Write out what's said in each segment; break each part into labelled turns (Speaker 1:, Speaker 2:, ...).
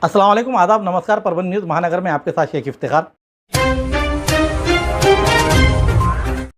Speaker 1: अस्सलाम वालेकुम, आदाब, नमस्कार। परवीन न्यूज़ महानगर में आपके साथ शेख इफ्तिखार।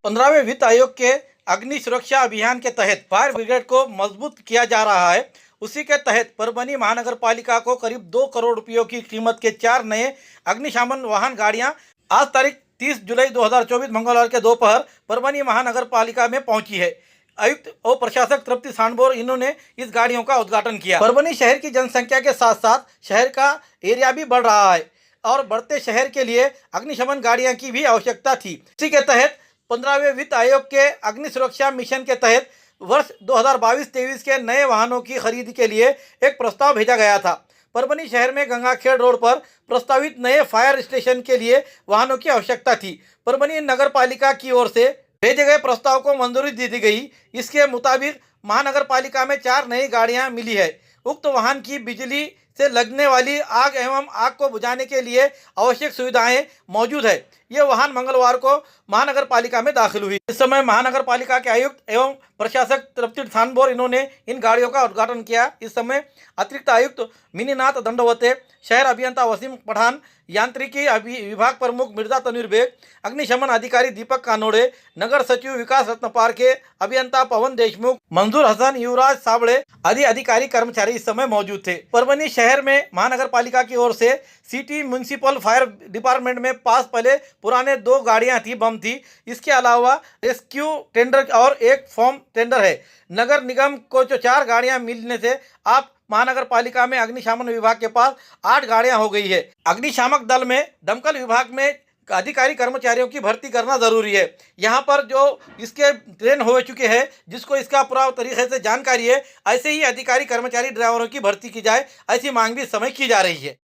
Speaker 1: 15वें वित्त आयोग के अग्नि सुरक्षा अभियान के तहत फायर ब्रिगेड को मजबूत किया जा रहा है। उसी के तहत परभनी महानगर पालिका को करीब 2 करोड़ रुपयों की कीमत के 4 नए अग्निशमन वाहन गाड़ियां आज तारीख 30 जुलाई 2024 मंगलवार के दोपहर परभनी महानगर पालिका में पहुंची है। आयुक्त और प्रशासक तृप्ति सांडभोर इन्होंने इस गाड़ियों का उद्घाटन किया। परभनी शहर की जनसंख्या के साथ साथ शहर का एरिया भी बढ़ रहा है और बढ़ते शहर के लिए अग्निशमन गाड़ियां की भी आवश्यकता थी। इसी के तहत 15वें वित्त आयोग के अग्नि सुरक्षा मिशन के तहत वर्ष 2022-23 के नए वाहनों की खरीद के लिए एक प्रस्ताव भेजा गया था। परभनी शहर में गंगाखेड़ रोड पर प्रस्तावित नए फायर स्टेशन के लिए वाहनों की आवश्यकता थी। परभनी नगर पालिका की ओर से भेजे गए प्रस्ताव को मंजूरी दी गई। इसके मुताबिक महानगर पालिका में 4 नई गाड़ियां मिली है। उक्त वाहन की बिजली से लगने वाली आग एवं आग को बुझाने के लिए आवश्यक सुविधाएं मौजूद है। ये वाहन मंगलवार को महानगर पालिका में दाखिल हुई। इस समय महानगर पालिका के आयुक्त एवं प्रशासक तृप्ति सांडभोर इन्होंने इन गाड़ियों का उद्घाटन किया। इस समय अतिरिक्त आयुक्त मिनीनाथ दंडवते, शहर अभियंता वसीम पठान, यांत्रिकी विभाग प्रमुख मिर्जा तनवीर बेग, अग्निशमन अधिकारी दीपक कानोड़े, नगर सचिव विकास रत्नपार के अभियंता पवन देशमुख, मंजूर हसन, युवराज साबड़े आदि अधिकारी कर्मचारी इस समय मौजूद थे। परभनी शहर में महानगर पालिका की ओर से सिटी म्यूनिसिपल फायर डिपार्टमेंट में पास पहले पुराने 2 गाड़ियां थी, बम थी। इसके अलावा रेस्क्यू टेंडर और एक फॉर्म टेंडर है। नगर निगम को जो 4 गाड़ियां मिलने से आप महानगर पालिका में अग्निशमन विभाग के पास 8 गाड़ियां हो गई है। अग्निशामक दल में दमकल विभाग में अधिकारी कर्मचारियों की भर्ती करना जरूरी है। यहाँ पर जो इसके ट्रेन हो चुके हैं, जिसको इसका पूरा तरीके से जानकारी है, ऐसे ही अधिकारी कर्मचारी ड्राइवरों की भर्ती की जाए, ऐसी मांग भी इस समय की जा रही है।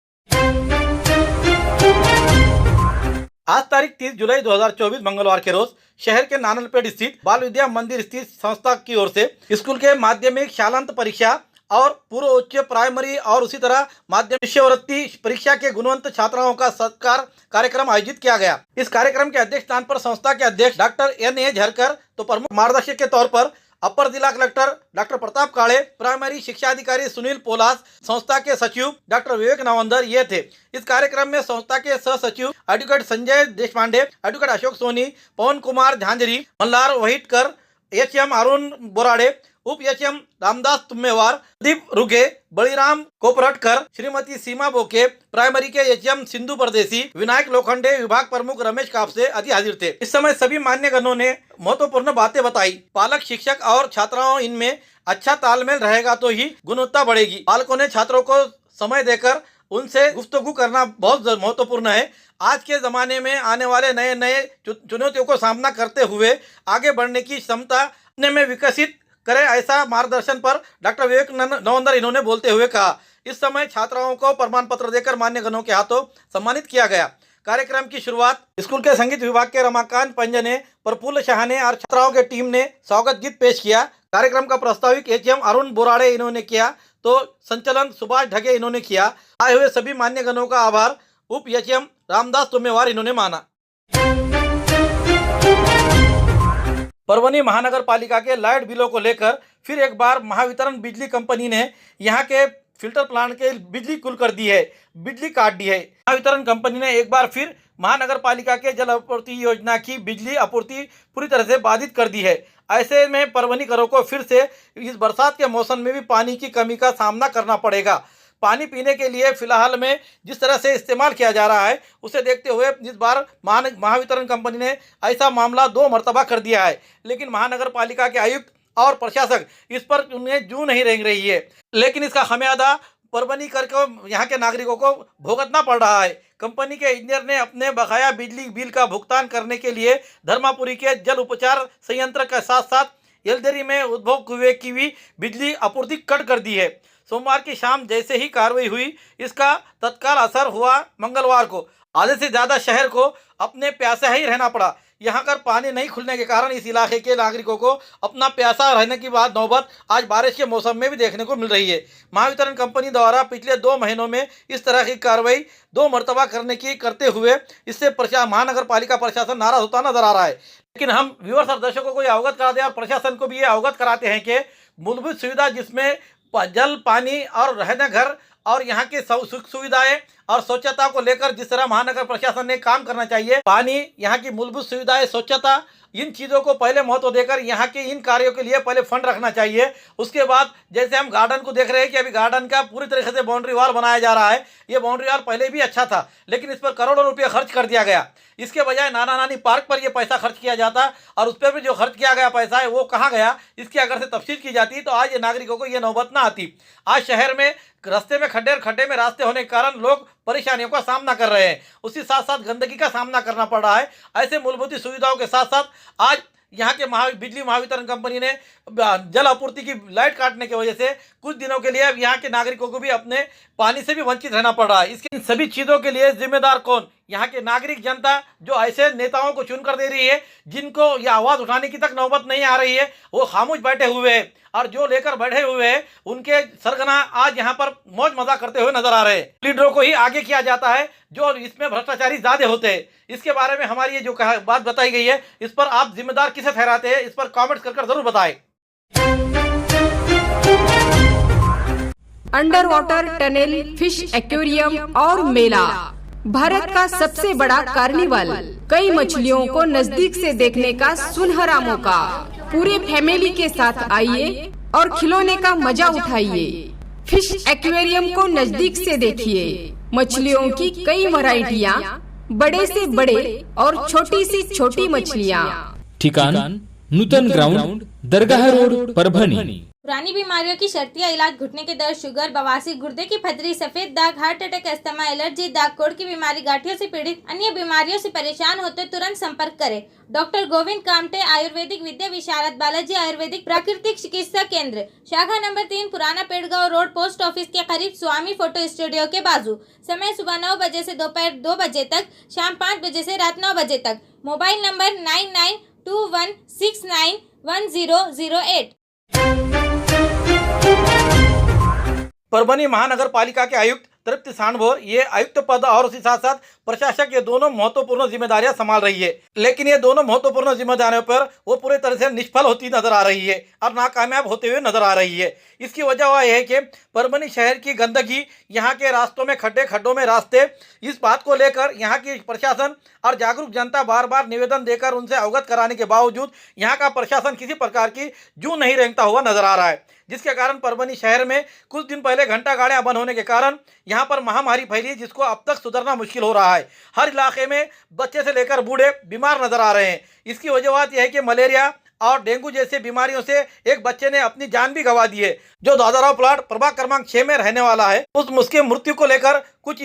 Speaker 1: आज तारीख 30 जुलाई 2024 मंगलवार के रोज शहर के नानलपेट स्थित बाल विद्या मंदिर स्थित संस्था की ओर से स्कूल के माध्यमिक शालांत परीक्षा और पूर्व उच्च प्राइमरी और उसी तरह माध्यमिक शिष्यवृत्ति परीक्षा के गुणवंत छात्राओं का सत्कार कार्यक्रम आयोजित किया गया। इस कार्यक्रम के अध्यक्ष स्थान पर संस्था के अध्यक्ष डॉक्टर N.A. झरकर तो प्रमुख मार्गदर्शक के तौर पर अपर जिला कलेक्टर डॉक्टर प्रताप काळे, प्राइमरी शिक्षा अधिकारी सुनील पोलास, संस्था के सचिव डॉक्टर विवेक नवंदर ये थे। इस कार्यक्रम में संस्था के सह सचिव एडवोकेट संजय देशपांडे, एडवोकेट अशोक सोनी, पवन कुमार झांझरी, मल्हार वहिटकर, HM अरुण बोराडे, उप HM रामदास तुम्मेवार, दीप रुगे, बळीराम कोपरटकर, श्रीमती सीमा बोके, प्राइमरी के HM सिंधु परदेसी, विनायक लोखंडे, विभाग प्रमुख रमेश कापसे आदि हाजिर थे। इस समय सभी मान्यगणों ने महत्वपूर्ण बातें बताई। पालक, शिक्षक और छात्राओं इनमें अच्छा तालमेल रहेगा तो ही गुणवत्ता बढ़ेगी। पालकों ने छात्रों को समय देकर उनसे गुफ्तगू करना बहुत महत्वपूर्ण है। आज के ज़माने में आने वाले नए नए चुनौतियों को सामना करते हुए आगे बढ़ने की क्षमता अपने में विकसित करे, ऐसा मार्गदर्शन पर डॉक्टर विवेक नवंदर इन्होंने बोलते हुए कहा। इस समय छात्राओं को प्रमाण पत्र देकर मान्यगणों के हाथों सम्मानित किया गया। कार्यक्रम की शुरुआत स्कूल के संगीत विभाग के रमाकांत पंजने, प्रफुल्ल शाहने और छात्राओं के टीम ने स्वागत गीत पेश किया। कार्यक्रम का प्रस्ताविक HM अरुण बोराडे इन्होंने किया तो संचालन सुभाष ढगे इन्होंने किया। आए हुए सभी मान्यगणों का आभार उप HM रामदास तुम्मेवार इन्होंने माना। परभनी महानगर पालिका के लाइट बिलों को लेकर फिर एक बार महावितरण बिजली कंपनी ने यहाँ के फिल्टर प्लांट के बिजली कुल कर दी है, बिजली काट दी है। महावितरण कंपनी ने एक बार फिर महानगर पालिका के जल आपूर्ति योजना की बिजली आपूर्ति पूरी तरह से बाधित कर दी है। ऐसे में परभनीकरों को फिर से इस बरसात के मौसम में भी पानी की कमी का सामना करना पड़ेगा। पानी पीने के लिए फिलहाल में जिस तरह से इस्तेमाल किया जा रहा है, उसे देखते हुए इस बार महावितरण कंपनी ने ऐसा मामला 2 मरतबा कर दिया है। लेकिन महानगर पालिका के आयुक्त और प्रशासक इस पर उन्हें जू नहीं रेंग रही है। लेकिन इसका खामियाजा परभनी कर को यहाँ के नागरिकों को भुगतना पड़ रहा है। कंपनी के इंजीनियर ने अपने बकाया बिजली बिल का भुगतान करने के लिए धर्मापुरी के जल उपचार संयंत्र के साथ साथ येलदेरी में उद्भव कुएं की भी बिजली आपूर्ति कट कर दी है। सोमवार की शाम जैसे ही कार्रवाई हुई, इसका तत्काल असर हुआ। मंगलवार को आधे से ज़्यादा शहर को अपने प्यासे ही रहना पड़ा। यहाँ कर पानी नहीं खुलने के कारण इस इलाके के नागरिकों को अपना प्यासा रहने की बात नौबत आज बारिश के मौसम में भी देखने को मिल रही है। महावितरण कंपनी द्वारा पिछले 2 महीनों में इस तरह की कार्रवाई 2 मरतबा करते हुए इससे महानगर पालिका प्रशासन नाराज होता नजर आ रहा है। लेकिन हम व्यूअर्स और दर्शकों को ये अवगत करा दें और प्रशासन को भी ये अवगत कराते हैं कि मूलभूत सुविधा जिसमें जल, पानी और रहने घर और यहाँ की सुख सुविधाएं और स्वच्छता को लेकर जिस तरह महानगर प्रशासन ने काम करना चाहिए, पानी, यहाँ की मूलभूत सुविधाएं, स्वच्छता, इन चीज़ों को पहले महत्व देकर यहाँ के इन कार्यों के लिए पहले फंड रखना चाहिए। उसके बाद जैसे हम गार्डन को देख रहे हैं कि अभी गार्डन का पूरी तरीके से बाउंड्री वॉल बनाया जा रहा है। ये बाउंड्री वॉल पहले भी अच्छा था, लेकिन इस पर करोड़ों रुपये खर्च कर दिया गया। इसके बजाय नाना नानी पार्क पर ये पैसा खर्च किया जाता, और उस पर भी जो खर्च किया गया पैसा है वो कहाँ गया, इसकी अगर से तफसील की जाती तो आज ये नागरिकों को ये नौबत ना आती। आज शहर में रास्ते में खड्डे में रास्ते होने के कारण लोग परेशानियों का सामना कर रहे हैं, उसी साथ साथ गंदगी का सामना करना पड़ रहा है। ऐसे मूलभूत सुविधाओं के साथ साथ आज यहाँ के बिजली महावितरण कंपनी ने जल आपूर्ति की लाइट काटने की वजह से कुछ दिनों के लिए अब यहाँ के नागरिकों को भी अपने पानी से भी वंचित रहना पड़ रहा है। इसके इन सभी चीज़ों के लिए जिम्मेदार कौन? यहाँ के नागरिक जनता, जो ऐसे नेताओं को चुनकर दे रही है जिनको ये आवाज़ उठाने की तक नौबत नहीं आ रही है, वो खामोश बैठे हुए हैं, और जो लेकर बैठे हुए हैं उनके सरगना आज यहाँ पर मौज मजा करते हुए नजर आ रहे हैं। लीडरों को ही आगे किया जाता है जो इसमें भ्रष्टाचारी ज्यादा होते हैं। इसके बारे में हमारी ये जो बात बताई गई है, इस पर आप जिम्मेदार किसे ठहराते हैं? इस पर कमेंट्स कर जरूर बताएं।
Speaker 2: Under water tunnel, fish aquarium और मेला, भारत का सबसे बड़ा कार्निवल, कई मछलियों को नजदीक से देखने का सुनहरा मौका। पूरे फैमिली के साथ आइए और खिलौने का मजा उठाइए। फिश एक्वेरियम को नजदीक से देखिए। मछलियों की कई वैरायटियाँ, बड़े से बड़े और छोटी सी छोटी मछलियाँ।
Speaker 3: ठिकान नूतन ग्राउंड, दरगाह रोड, परभणी।
Speaker 4: पुरानी बीमारियों की शर्तियाँ इलाज, घुटने के दर्द, शुगर, बवासीर, गुर्दे की पथरी, सफेद दाग, हार्ट अटैक, अस्थमा, एलर्जी, दाग कोड़ की बीमारी, गांठियों से पीड़ित, अन्य बीमारियों से परेशान होते तुरंत संपर्क करें। डॉक्टर गोविंद कामटे, आयुर्वेदिक विद्या विशारद, बालाजी आयुर्वेदिक प्राकृतिक चिकित्सा केंद्र, शाखा नंबर 3, पुराना पेड़गांव रोड, पोस्ट ऑफिस के करीब, स्वामी फोटो स्टूडियो के बाजू। समय सुबह 9 बजे से दोपहर 2 बजे तक, शाम 5 बजे से रात 9 बजे तक। Mobile number 9921691008।
Speaker 1: परभणी महानगर पालिका के आयुक्त तृप्ति सांडभोर ये आयुक्त पद और उसी साथ साथ प्रशासक, ये दोनों महत्वपूर्ण जिम्मेदारियां संभाल रही है, लेकिन ये दोनों महत्वपूर्ण जिम्मेदारियों पर वो पूरे तरह से निष्फल होती नजर आ रही है और नाकामयाब होते हुए नजर आ रही है। इसकी वजह वह है कि परभणी शहर की गंदगी, यहाँ के रास्तों में खड्डों में रास्ते, इस बात को लेकर यहाँ की प्रशासन और जागरूक जनता बार बार निवेदन देकर उनसे अवगत कराने के बावजूद यहाँ का प्रशासन किसी प्रकार की जू नहीं रेंगता हुआ नजर आ रहा है, जिसके कारण परभणी शहर में कुछ दिन पहले घंटा गाड़ियां बंद होने के कारण यहाँ पर महामारी फैली, जिसको अब तक सुधरना मुश्किल हो रहा है। हर इलाके में बच्चे से लेकर बूढ़े बीमार नजर आ रहे हैं। इसकी वजह यह है कि मलेरिया और डेंगू जैसे बीमारियों से एक बच्चे ने अपनी जान भी गंवा दी है, जो दादाराव प्लाट प्रभाग क्रमांक 6 में रहने वाला है। उसकी मृत्यु को लेकर कुछ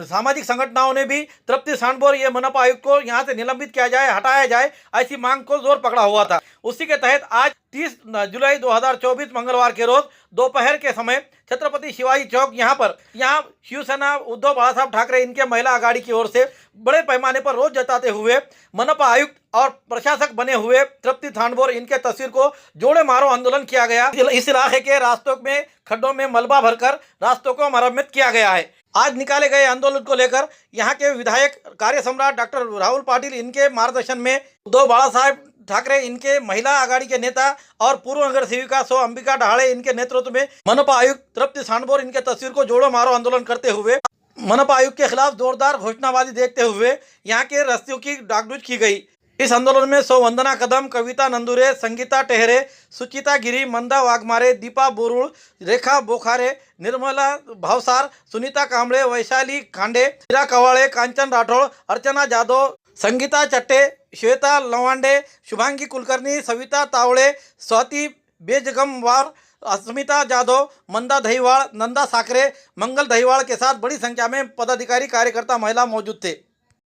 Speaker 1: सामाजिक संगठनों ने भी तृप्ति सांडभोर ये मनपा आयुक्त को यहाँ से निलंबित किया जाए, हटाया जाए, ऐसी मांग को जोर पकड़ा हुआ था। उसी के तहत आज 30 जुलाई 2024 मंगलवार के रोज दोपहर के समय छत्रपति शिवाजी चौक यहाँ शिवसेना उद्धव बाला साहब ठाकरे इनके महिला आघाड़ी की ओर से बड़े पैमाने पर रोज जताते हुए मनपा आयुक्त और प्रशासक बने हुए तृप्ति सांडभोर इनके तस्वीर को जोड़े मारो आंदोलन किया गया। इस इलाके के रास्तों में खड्डों में मलबा भरकर रास्तों को मरम्मत किया गया है। आज निकाले गए आंदोलन को लेकर यहाँ के विधायक कार्य सम्राट डॉक्टर राहुल पाटिल इनके मार्गदर्शन में, उद्धव बाला साहब ठाकरे इनके महिला आघाड़ी के नेता और पूर्व नगर सेविका सो अंबिका डहाड़े इनके नेतृत्व में मनपा आयुक्त तृप्ति सांडभोर इनके तस्वीर को जोड़ो मारो आंदोलन करते हुए मनपा आयुक्त के खिलाफ जोरदार घोषणाबाजी देखते हुए यहाँ के रस्तियों की डाकडूज की गई। इस आंदोलन में सो वंदना कदम, कविता नंदुरे, संगीता टेहरे, सुचिता गिरी, मंदा वाघमारे, दीपा बोरुड़, रेखा बोखारे, निर्मला भावसार, सुनीता कांबळे, वैशाली खांडे, मीरा कवाळे, कांचन राठौड़, अर्चना जाधव, संगीता चट्टे, श्वेता लवांडे, शुभांगी कुलकर्णी, सविता तावड़े, स्वाति बेजगमवार, अस्मिता जाधव, मंदा दहीवाड़, नंदा साकरे, मंगल दहीवाड़ के साथ बड़ी संख्या में पदाधिकारी, कार्यकर्ता, महिला मौजूद थे।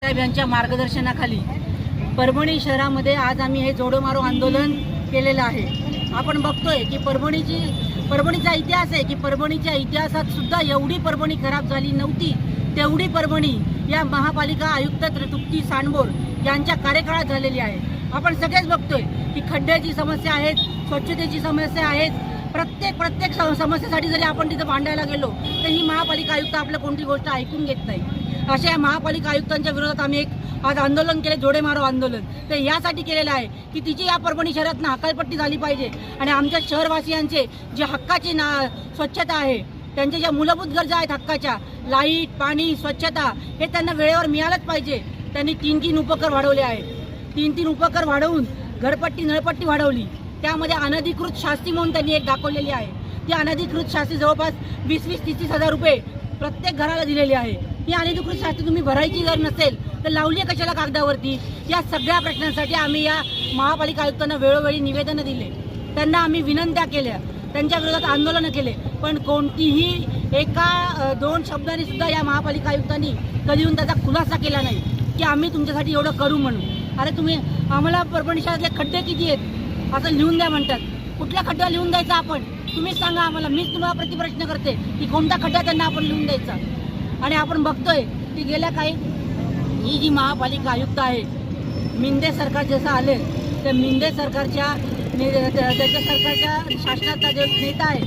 Speaker 5: यांच्या मार्गदर्शनाखाली परभणी शहरामध्ये आज आम्ही हे जोडो मारो आंदोलन केलेलं आहे। आपण बघतोय की परभणीचा इतिहास आहे की परभणीच्या इतिहासात सुद्धा एवढी परभणी खराब झाली नव्हती, तेवढी परभणी या महापालिका आयुक्त तृप्ती सांडभोर यांच्या कार्यकाळात झालेली आहे। आपण सगळेच बघतोय की खड्ड्याची समस्या आहे, स्वच्छतेची समस्या आहे, प्रत्येक समस्येसाठी जरी आपण तिथे भांडायला गेलो तर ही महापालिका आयुक्त आपल्या कोणती गोष्ट ऐकून घेत नाही। अशा महापालिका आयुक्तांच्या विरोधात आम्ही एक आज आंदोलन केले, जोडे मारो आंदोलन। ते यासाठी केलेलं आहे की तिची या परभणी शहरातनं हकालपट्टी झाली पाहिजे आणि आमच्या शहरवासियांचे जे हक्काची स्वच्छता आहे त्यांच्या ज्या मूलभूत गरजा आहेत हक्काच्या, लाईट, पाणी, स्वच्छता, हे त्यांना वेळेवर मिळालंच पाहिजे. त्यांनी 3 उपकर वाढवले आहेत. 3 उपकर वाढवून घरपट्टी, नळपट्टी वाढवली. त्यामध्ये अनधिकृत शास्ती म्हणून त्यांनी एक दाखवलेली आहे. ती अनधिकृत शास्ती जवळपास 20-30 हजार रुपये प्रत्येक घराला दिलेली आहे. ही अनधिकृत शास्ती तुम्ही भरायची जर नसेल तर लावली कशाला कागदावरती? या सगळ्या प्रश्नांसाठी आम्ही या महापालिका आयुक्तांना वेळोवेळी निवेदनं दिले, त्यांना आम्ही विनंत्या केल्या, त्यांच्या विरोधात आंदोलनं केले, पण कोणतीही 1-2 शब्दांनी सुद्धा या महापालिका आयुक्तांनी कधी येऊन त्याचा खुलासा केला नाही की आम्ही तुमच्यासाठी एवढं करू म्हणून. अरे तुम्ही आम्हाला परभणी शहरातले खड्डे किती आहेत असं लिहून द्या म्हणतात. कुठल्या खड्ड्यावर लिहून द्यायचा आपण? तुम्हीच सांगा आम्हाला. मीच तुम्हाला प्रतिप्रश्न करते की कोणता खड्डा त्यांना आपण लिहून द्यायचा. आणि आपण बघतोय की गेल्या काही ही जी महापालिका आयुक्त आहे, मिंदे सरकार जसं आले तर मिंदे सरकारच्या त्याच्या सरकारच्या शासनाचा जो नेता आहे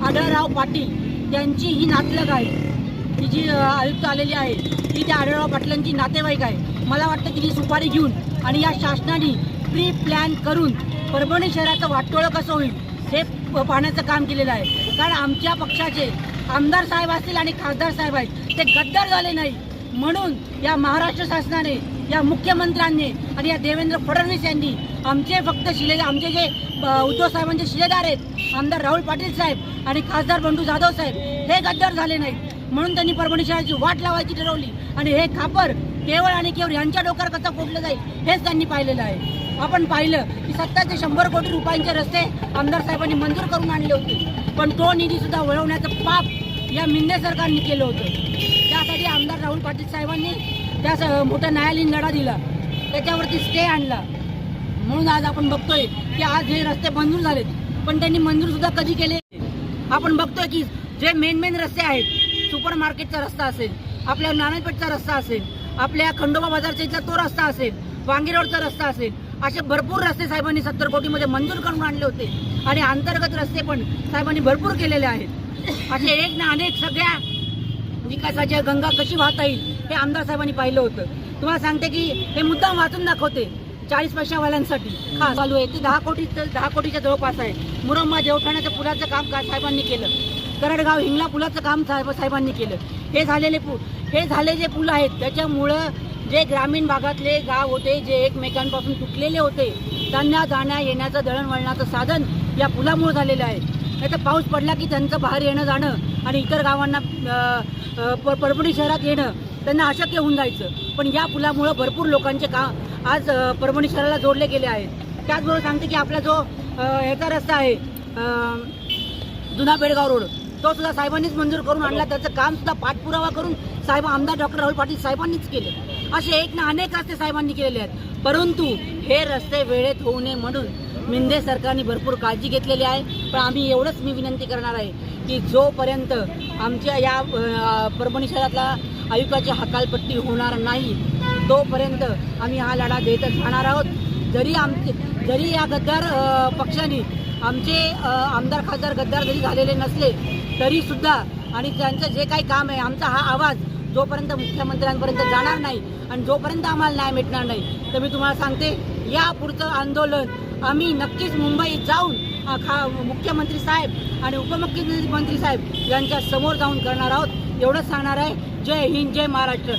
Speaker 5: आढळराव पाटील, त्यांची ही नातलग आहे. ही जी आयुक्त आलेली आहे ती त्या आढळराव पाटलांची नातेवाईक आहे. मला वाटतं की ही सुपारी घेऊन आणि या शासनाने प्री प्लॅन करून परभणी शहराचं वाटोळं कसं होईल हे पाहण्याचं काम केलेलं आहे. कारण आमच्या पक्षाचे आमदार साहेब असतील आणि खासदार साहेब आहेत ते गद्दार झाले नाही, म्हणून या महाराष्ट्र शासनाने, या मुख्यमंत्र्यांनी आणि या देवेंद्र फडणवीस यांनी आमचे फक्त आमचे जे उद्धव साहेबांचे शिलेदार आहेत आमदार राहुल पाटील साहेब आणि खासदार बंडू जाधव साहेब, हे गद्दार झाले नाहीत. म्हणून त्यांनी परभणी शहराची वाट लावायची ठरवली आणि हे खापर केवळ आणि केवळ यांच्या डोक्यावर कसं फोडलं जाईल हेच त्यांनी पाहिलेलं आहे. आपण पाहिलं की 70 ते 100 कोटी रुपयांचे रस्ते आमदार साहेबांनी मंजूर करून आणले होते, पण तो निधी सुद्धा वळवण्याचं पाप या मिंदे सरकारने केलं होतं. त्यासाठी आमदार राहुल पाटील साहेबांनी त्या मोठ्या न्यायालयीन लढा दिला, त्याच्यावरती स्टे आणला. म्हणून आज आपण बघतोय की आज हे रस्ते मंजूर झालेत, पण त्यांनी मंजूर सुद्धा कधी केले? आपण बघतोय की जे मेन रस्ते आहेत, सुपर मार्केटचा रस्ता असेल, आपल्या नाणेपेठचा रस्ता असेल, आपल्या खंडोबा बाजारचा इथला तो रस्ता असेल, वांगी रोडचा रस्ता असेल, असे भरपूर रस्ते साहेबांनी 70 कोटीमध्ये मंजूर करून आणले होते आणि अंतर्गत रस्ते पण साहेबांनी भरपूर केलेले आहेत. असे एक ना अनेक सगळ्या विकासाच्या गंगा कशी वाहता येईल हे आमदार साहेबांनी पाहिलं होतं. तुम्हाला सांगते की हे मुद्दाम वाचून दाखवते. 40 पैशावाल्यांसाठी खास चालू आहे ते 10 कोटीच्या जवळपास आहे. मुरंबा देवठाण्याच्या पुलाचं काम साहेबांनी केलं, करडगाव हिंगला पुलाचं काम साहेबांनी केलं. हे झाले जे पुल आहेत त्याच्यामुळं जे ग्रामीण भागातले गाव होते जे एकमेकांपासून तुटलेले होते त्यांना जाण्या येण्याचं दळणवळणाचं साधन या पुलामुळे झालेलं आहे. नाही तर पाऊस पडला की त्यांचं बाहेर येणं जाणं आणि इतर गावांना परभणी शहरात येणं त्यांना अशक्य होऊन जायचं. पण या पुलामुळं भरपूर लोकांचे काम आज परभणी शहराला जोडले गेले आहेत. त्याचबरोबर सांगते की आपला जो ह्याचा रस्ता आहे जुना बेळगाव रोड, तो सुद्धा साहेबांनीच मंजूर करून आणला. त्याचं काम सुद्धा पाठपुरावा करून आमदार डॉक्टर राहुल पाटील साहेबांनीच केलं. असे एक ना अनेक रस्ते साहेबांनी केलेले आहेत, परंतु हे रस्ते वेळेत होऊ नये म्हणून मिंदे सरकारने भरपूर काळजी घेतलेली आहे. पण आम्ही एवढंच मी विनंती करणार आहे की जोपर्यंत आमच्या या परभणी शहरातला आयुक्ताची हकालपट्टी होणार नाही तोपर्यंत आम्ही हा लढा देतच राहणार आहोत. जरी या गद्दार पक्षाने आमचे आमदार खासदार गद्दार जरी झालेले नसले तरी सुद्धा आणि त्यांचं जे काही काम आहे आमचा हा आवाज जोपर्यंत मुख्यमंत्र्यांपर्यंत जाणार नाही आणि जोपर्यंत आम्हाला न्याय भेटणार नाही तर मी तुम्हाला सांगते या पुढचं आंदोलन आम्ही नक्कीच मुंबईत जाऊन मुख्यमंत्री साहेब आणि उपमुख्यमंत्री साहेब यांच्या समोर जाऊन करणार आहोत. एवढंच सांगणार आहे. जय हिंद, जय महाराष्ट्र.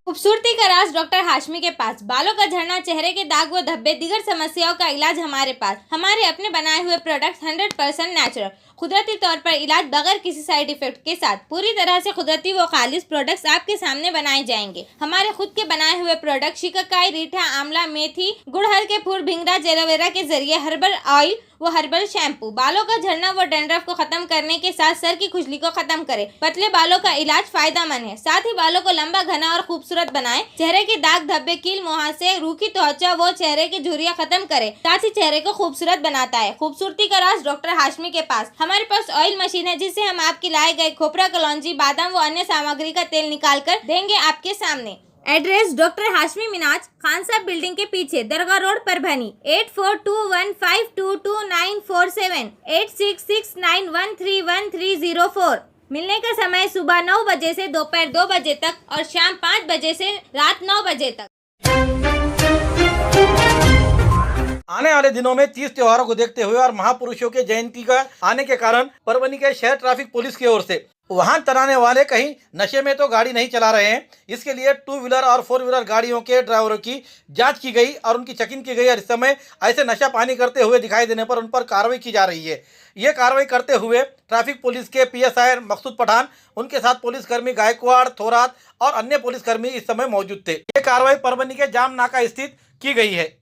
Speaker 4: खूबसूरती का राज डॉक्टर हाशमी के पास, बालों का झड़ना, चेहरे के दाग व धब्बे, दीगर समस्याओं का इलाज हमारे पास. हमारे अपने बनाए हुए प्रोडक्ट्स 100% नेचुरल, कुदरती तौर पर इलाज बगैर किसी साइड इफेक्ट के साथ पूरी तरह से कुदरती व खालिश प्रोडक्ट्स आपके सामने बनाए जाएंगे. हमारे खुद के बनाए हुए प्रोडक्ट शिकाकाई, रीठा, आंवला, मेथी, गुड़हल के फूल, भिंगरा, एलोवेरा के जरिए हर्बल ऑयल वो हर्बल शैम्पू बालों का झड़ना व डैंड्रफ को खत्म करने के साथ सर की खुजली को खत्म करे. पतले बालों का इलाज फायदेमंद है, साथ ही बालों को लंबा, घना और खूबसूरत बनाए. चेहरे के दाग धब्बे, कील मुहासे, रूखी त्वचा वो चेहरे की झुर्रियां खत्म करे, साथ ही चेहरे को खूबसूरत बनाता है. खूबसूरती का राज डॉक्टर हाशमी के पास. हमारे पास ऑयल मशीन है जिससे हम आपके लाए गए खोपरा, कलौंजी, बादाम व अन्य सामग्री का तेल निकाल कर देंगे आपके सामने. एड्रेस डॉक्टर हाशमी मिनाज, खान साहब बिल्डिंग के पीछे, दरगाह रोड, परभनी. 8421522947, 8669131304. मिलने का समय सुबह 9 बजे से दोपहर 2 बजे तक और शाम 5 बजे से रात 9 बजे तक.
Speaker 1: आने वाले दिनों में 30 त्योहारों को देखते हुए और महापुरुषों के जयंती का आने के कारण परभनी के शहर ट्रैफिक पुलिस की ओर से वाहन चलाने वाले कहीं नशे में तो गाड़ी नहीं चला रहे हैं, इसके लिए 2 व्हीलर और 4 व्हीलर गाड़ियों के ड्राइवरों की जांच की गई और उनकी चेकिंग की गई और इस समय ऐसे नशा पानी करते हुए दिखाई देने पर उन पर कार्रवाई की जा रही है। ये कार्रवाई करते हुए ट्रैफिक पुलिस के PSI मकसूद पठान, उनके साथ पुलिसकर्मी गायकवाड़, थोरात और अन्य पुलिसकर्मी इस समय मौजूद थे। ये कार्रवाई परभनी के जाम नाका स्थित की गई है।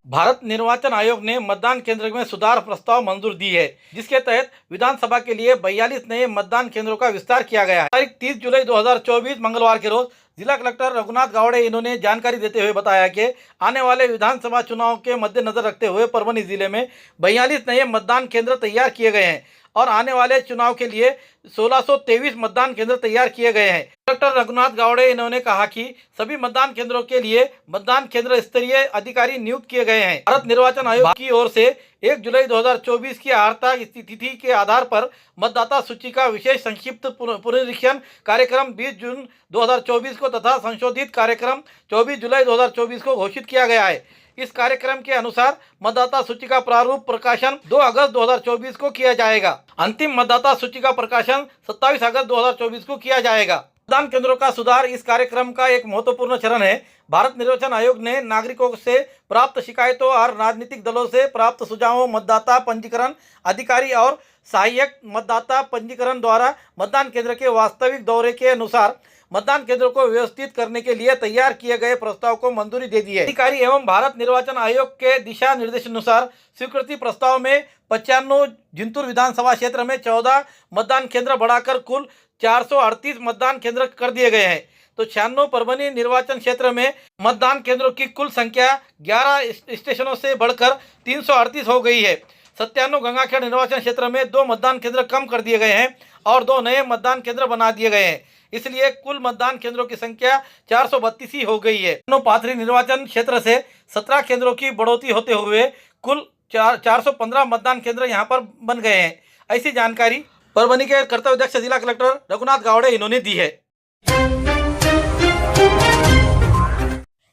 Speaker 1: भारत निर्वाचन आयोग ने मतदान केंद्र में सुधार प्रस्ताव मंजूर दी है, जिसके तहत विधानसभा के लिए 42 नए मतदान केंद्रों का विस्तार किया गया है। तारीख 30 जुलाई 2024 मंगलवार के रोज जिला कलेक्टर रघुनाथ गावड़े इन्होंने जानकारी देते हुए बताया कि आने वाले विधानसभा चुनाव के मद्देनजर रखते हुए परभनी जिले में 42 नए मतदान केंद्र तैयार किए गए हैं और आने वाले चुनाव के लिए 1623 मतदान केंद्र तैयार किए गए हैं। कलेक्टर रघुनाथ गावड़े इन्होंने कहा कि सभी मतदान केंद्रों के लिए मतदान केंद्र स्तरीय अधिकारी नियुक्त किए गए हैं। भारत निर्वाचन आयोग की ओर से 1 जुलाई 2024 की आर्ता तिथि के आधार पर मतदाता सूची का विशेष संक्षिप्त पुनरीक्षण कार्यक्रम 20 जून 2024 को तथा संशोधित कार्यक्रम 24 जुलाई 2024 को घोषित किया गया है। इस कार्यक्रम के अनुसार मतदाता सूची का प्रारूप प्रकाशन 2 अगस्त 2024 को किया जाएगा। अंतिम मतदाता सूची का प्रकाशन 27 अगस्त 2024 को किया जाएगा। मतदान केंद्रों का सुधार इस कार्यक्रम का एक महत्वपूर्ण चरण है। भारत निर्वाचन आयोग ने नागरिकों से प्राप्त शिकायतों और राजनीतिक दलों से प्राप्त सुझावों, मतदाता पंजीकरण अधिकारी और सहायक मतदाता पंजीकरण द्वारा मतदान केंद्र के वास्तविक दौरे के अनुसार मतदान केंद्रों को व्यवस्थित करने के लिए तैयार किए गए प्रस्ताव को मंजूरी दे दी है। अधिकारी एवं भारत निर्वाचन आयोग के दिशा निर्देशानुसार स्वीकृति प्रस्ताव में 95 जिंतूर विधानसभा क्षेत्र में 14 मतदान केंद्र बढ़ाकर कुल 438 मतदान केंद्र कर दिए गए हैं। तो 96 परभनी निर्वाचन क्षेत्र में मतदान केंद्रों की कुल संख्या 11 स्टेशनों से बढ़कर 338 हो गई है। 97 गंगाखेड़ निर्वाचन क्षेत्र में 2 मतदान केंद्र कम कर दिए गए हैं और 2 नए मतदान केंद्र बना दिए गए हैं। इसलिए कुल मतदान केंद्रों की संख्या 432 ही हो गई है। पाथरी निर्वाचन क्षेत्र से 17 केंद्रों की बढ़ोतरी होते हुए कुल 415 मतदान केंद्र यहां पर बन गए हैं। ऐसी जानकारी परभनी के कर्तव्यदक्ष जिला कलेक्टर रघुनाथ गावड़े इन्होंने दी है।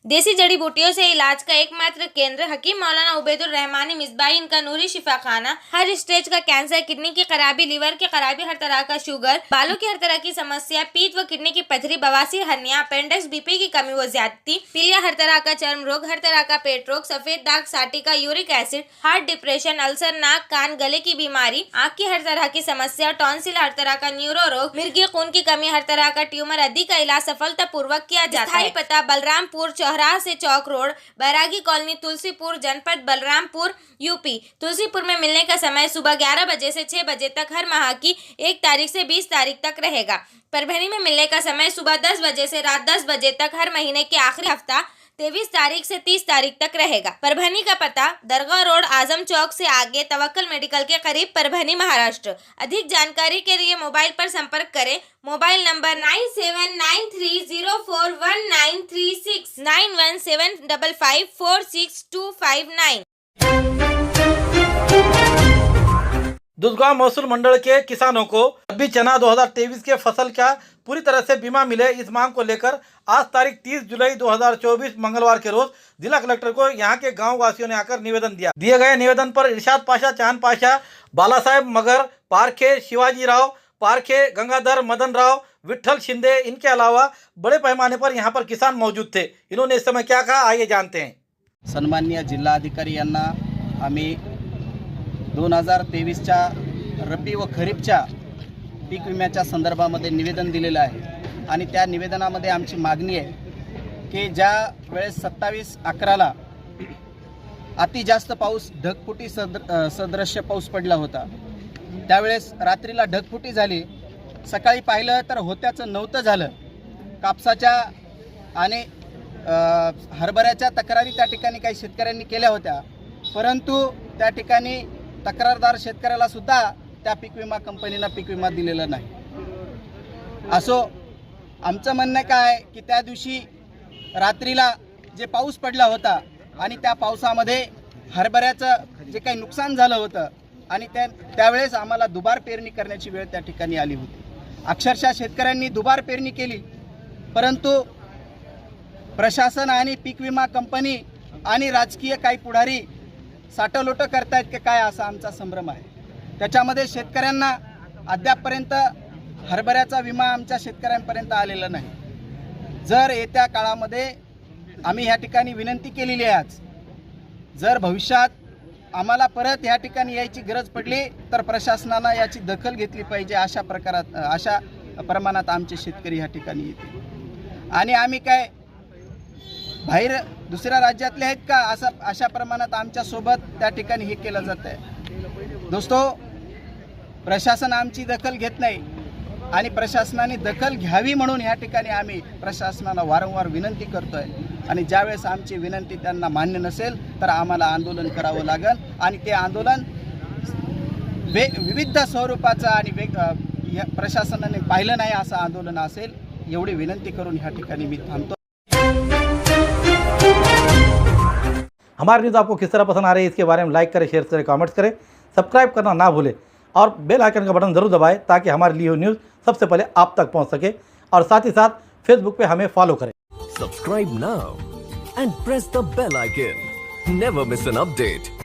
Speaker 4: देसी जड़ी बूटियों से इलाज का एकमात्र केंद्र हकीम मौलाना उबैदुर रहमानी मिसबाही इनका नूरी शिफा खाना। हर स्टेज का कैंसर, किडनी की खराबी, लीवर की खराबी, हर तरह का शुगर, बालों की हर तरह की समस्या, पीठ व किडनी की पथरी, बवासीर, हर्निया, अपेंडिक्स, बीपी की कमी व ज्यादती, पीलिया, हर तरह का चर्म रोग, हर तरह का पेट रोग, सफेद दाग, sciatica, uric acid, heart, depression, ulcer, नाक, कान, गले की बीमारी, आँख की हर तरह की समस्या, टॉन्सिल, हर तरह का न्यूरो रोग, मिर्गी खून की कमी, हर तरह का ट्यूमर आदि का इलाज सफलतापूर्वक किया जाता है। पता बलरामपुर चौराहा से चौक रोड, बैरागी कॉलोनी, तुलसीपुर, जनपद बलरामपुर, यूपी। तुलसीपुर में मिलने का समय सुबह 11 बजे से 6 बजे तक हर माह की 1 तारीख से 20 तारीख तक रहेगा। परभनी में मिलने का समय सुबह 10 बजे से रात 10 बजे तक हर महीने के आखिरी हफ्ता 23 तारीख से 30 तारीख तक रहेगा। परभनी का पता दरगाह रोड, आजम चौक से आगे, तवक्कल मेडिकल के करीब, परभनी, महाराष्ट्र। अधिक जानकारी के लिए मोबाइल पर संपर्क करें। Mobile number 9793041936 9175546259।
Speaker 1: दुधगांव महसूल मंडल के किसानों को रबी चना 2023 के फसल का पूरी तरह से बीमा मिले, इस मांग को लेकर आज तारीख 30 जुलाई 2024 मंगलवार के रोज जिला कलेक्टर को यहां के गांव वासियों ने आकर निवेदन दिया। दिए गए निवेदन पर इरशाद पाशा, चांद पाशा, बाला साहेब मगर, पारखे शिवाजी राव, पारखे गंगाधर, मदन राव, विठल शिंदे, इनके अलावा बड़े पैमाने पर यहाँ पर किसान मौजूद थे। इन्होंने इस समय क्या कहा, आइए जानते हैं।
Speaker 6: सन्माननीय जिल्हाधिकारी यांना आम्ही 2023च्या रब्बी व खरीपच्या पीक विम्याच्या संदर्भामध्ये निवेदन दिलेलं आहे आणि त्या निवेदनामध्ये आमची मागणी आहे की ज्या वेळेस 27/11ला अति जास्त पाऊस, ढगफुटी सदृश्य पाऊस पडला होता, त्यावेळेस रात्रीला ढगफुटी झाली, सकाळी पाहिलं तर होत्याचं नव्हतं झालं। कापसाच्या आणि हरभऱ्याच्या तक्रारी त्या ठिकाणी काही शेतकऱ्यांनी केल्या होत्या, परंतु त्या ठिकाणी तक्रारदार शेतकऱ्याला सुद्धा त्या पीक विमा कंपनीनं पीक विमा दिलेला नाही। असो आमचं म्हणणं काय की त्या दिवशी रात्रीला जे पाऊस पडला होता आणि त्या पावसामध्ये हरभऱ्याचं जे काही नुकसान झालं होतं आणि त्यावेळेस आम्हाला दुबार पेरणी करण्याची वेळ त्या ठिकाणी आली होती। अक्षरशः शेतकऱ्यांनी दुबार पेरणी केली, परंतु प्रशासन आणि पीक विमा कंपनी आणि राजकीय काही पुढारी साठलोटं करतायत की काय, असा आमचा संभ्रम आहे. त्याच्यामध्ये शेतकऱ्यांना अद्यापपर्यंत हरभऱ्याचा विमा आमच्या शेतकऱ्यांपर्यंत आलेला नाही. जर येत्या काळामध्ये आम्ही ह्या ठिकाणी विनंती केलेली आहे, आज जर भविष्यात आम्हाला परत ह्या ठिकाणी यायची गरज पडली तर प्रशासनानं याची दखल घेतली पाहिजे. अशा प्रमाणात आमचे शेतकरी ह्या ठिकाणी येतील. आणि आम्ही काय बाहेर दुसऱ्या राज्यातले आहेत का, अशा प्रमाणात आमच्यासोबत त्या ठिकाणी हे केलं जातं आहे. दोस्तो, प्रशासन आमची दखल घेत नाही आणि प्रशासनाने दखल घ्यावी म्हणून ह्या ठिकाणी आम्ही प्रशासनाला वारंवार विनंती करतोय. आणि ज्यावेळेस आमची विनंती त्यांना मान्य नसेल तर आम्हाला आंदोलन करावं लागेल. आणि ते आंदोलन विविध स्वरूपाचं आणि प्रशासनाने पाहिलं नाही असं आंदोलन असेल, एवढी विनंती करून ह्या ठिकाणी मी थांबतो.
Speaker 1: हमारी न्यूज़ आपको किस तरह पसंद आ रही है इसके बारे में लाइक करें, शेयर करें, कमेंट्स करें, सब्सक्राइब करना ना भूलें और बेल आइकन का बटन ज़रूर दबाएं ताकि हमारी ली हुई न्यूज़ सबसे पहले आप तक पहुंच सके. और साथ ही साथ फेसबुक पे हमें फॉलो करें.
Speaker 7: Subscribe now and press the bell icon. Never miss an update.